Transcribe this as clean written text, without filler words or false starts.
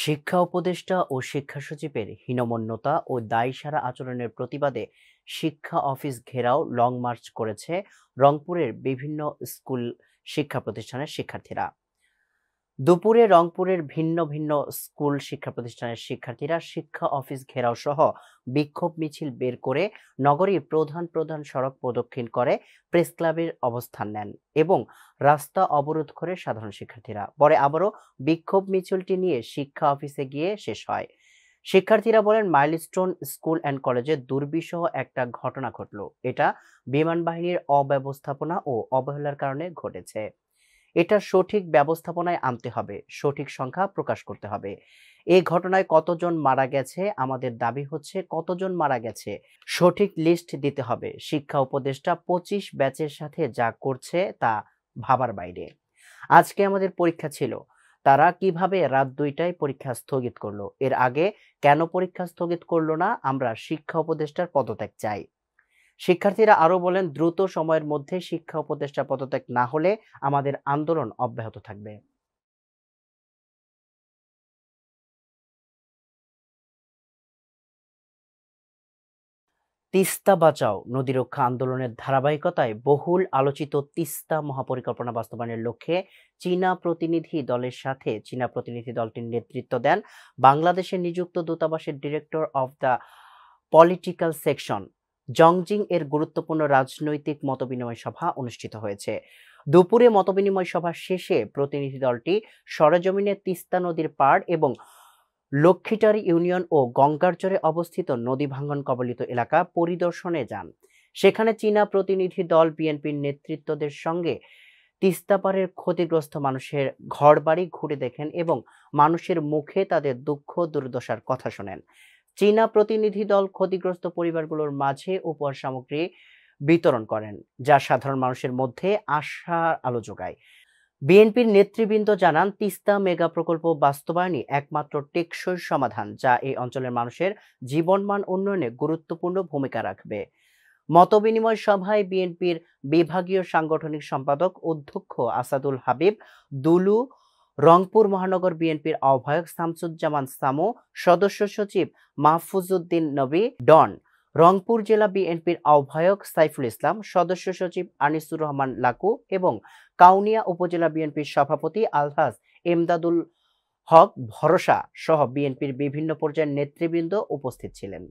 শিক্ষা উপদেষ্টা ও শিক্ষা সচিবের হীনমন্যতা ও দায়সারা আচরণের প্রতিবাদে শিক্ষা অফিস ঘেরাও লং মার্চ করেছে রংপুরের বিভিন্ন স্কুল শিক্ষা প্রতিষ্ঠানের শিক্ষার্থীরা। দুপুরে রংপুরের ভিন্ন ভিন্ন স্কুল শিক্ষা প্রতিষ্ঠানের শিক্ষার্থীরা শিক্ষা অফিস ঘেরাও সহ বিক্ষোভ মিছিল বের করে নগরীর প্রধান প্রধান সড়ক প্রদক্ষিণ করে প্রেস ক্লাবের অবস্থান নেন এবং রাস্তা অবরোধ করে সাধারণ শিক্ষার্থীরা। পরে আবারও বিক্ষোভ মিছিলটি নিয়ে শিক্ষা অফিসে গিয়ে শেষ হয়। শিক্ষার্থীরা বলেন, মাইলস্টোন স্কুল অ্যান্ড কলেজে দুর্বিষহ একটা ঘটনা ঘটল। এটা বিমান বাহিনীর অব্যবস্থাপনা ও অবহেলার কারণে ঘটেছে। এটা সঠিক ব্যবস্থাপনায় আনতে হবে, সঠিক সংখ্যা প্রকাশ করতে হবে। এই ঘটনায় কতজন মারা গেছে, আমাদের দাবি হচ্ছে কতজন মারা গেছে সঠিক লিস্ট দিতে হবে। শিক্ষা উপদেষ্টা 25 ব্যাচের সাথে যা করছে তা ভাবার বাইরে। আজকে আমাদের পরীক্ষা ছিল, তারা কিভাবে রাত 2টায় পরীক্ষা স্থগিত করলো? এর আগে কেন পরীক্ষা স্থগিত করলো না? আমরা শিক্ষা উপদেষ্টার পদত্যাগ চাই। শিক্ষার্থীরা আরো বলেন, দ্রুত সময়ের মধ্যে শিক্ষা উপদেষ্টা পদত্যাগ না হলে আমাদের আন্দোলন অব্যাহত থাকবে। তিস্তা বাঁচাও নদী রক্ষা আন্দোলনের ধারাবাহিকতায় বহুল আলোচিত তিস্তা মহাপরিকল্পনা বাস্তবায়নের লক্ষ্যে চীনা প্রতিনিধি দলটির নেতৃত্ব দেন বাংলাদেশে নিযুক্ত দূতাবাসের director of the political section জংজিং এর গুরুত্বপূর্ণ রাজনৈতিক মতবিনিময় সভা অনুষ্ঠিত হয়েছে। দুপুরে মতবিনিময় সভা শেষে প্রতিনিধি দলটি সরেজমিনে তিস্তা নদীর পাড় এবং লক্ষ্মীটারি ইউনিয়ন ও গঙ্গারচরে অবস্থিত নদী ভাঙ্গন কবলিত এলাকা পরিদর্শনে যান। সেখানে চীনা প্রতিনিধি দল বিএনপির নেতৃত্বদের সঙ্গে তিস্তাপাড়ের ক্ষতিগ্রস্ত মানুষের ঘরবাড়ি ঘুরে দেখেন এবং মানুষের মুখে তাদের দুঃখ দুর্দশার কথা শোনেন। চীনা প্রতিনিধি দল ক্ষতিগ্রস্ত পরিবারগুলোর মাঝে উপহার সামগ্রী বিতরণ করেন, যা সাধারণ মানুষের মধ্যে আশার আলো যোগায়। বিএনপির নেতৃবৃন্দ জানান, তিস্তা মেগা প্রকল্প বাস্তবায়নই একমাত্র টেকসই সমাধান, যা এই অঞ্চলের মানুষের জীবনমান উন্নয়নে গুরুত্বপূর্ণ ভূমিকা রাখবে। মতবিনিময় সভায় বিএনপির বিভাগীয় সাংগঠনিক সম্পাদক অধ্যক্ষ আসাদুল হাবিব দুলু, রংপুর মহানগর বিএনপির আহ্বায়ক শামসুজ্জামান সামু, সদস্য সচিব মাহফুজউদ্দিন নবী ডন, রংপুর জেলা বিএনপির আহ্বায়ক সাইফুল ইসলাম, সদস্য সচিব আনিসুর রহমান লাকু এবং কাউনিয়া উপজেলা বিএনপির সভাপতি আলহাজ এমদাদুল হক ভরসা সহ বিএনপির বিভিন্ন পর্যায়ের নেতৃবৃন্দ উপস্থিত ছিলেন।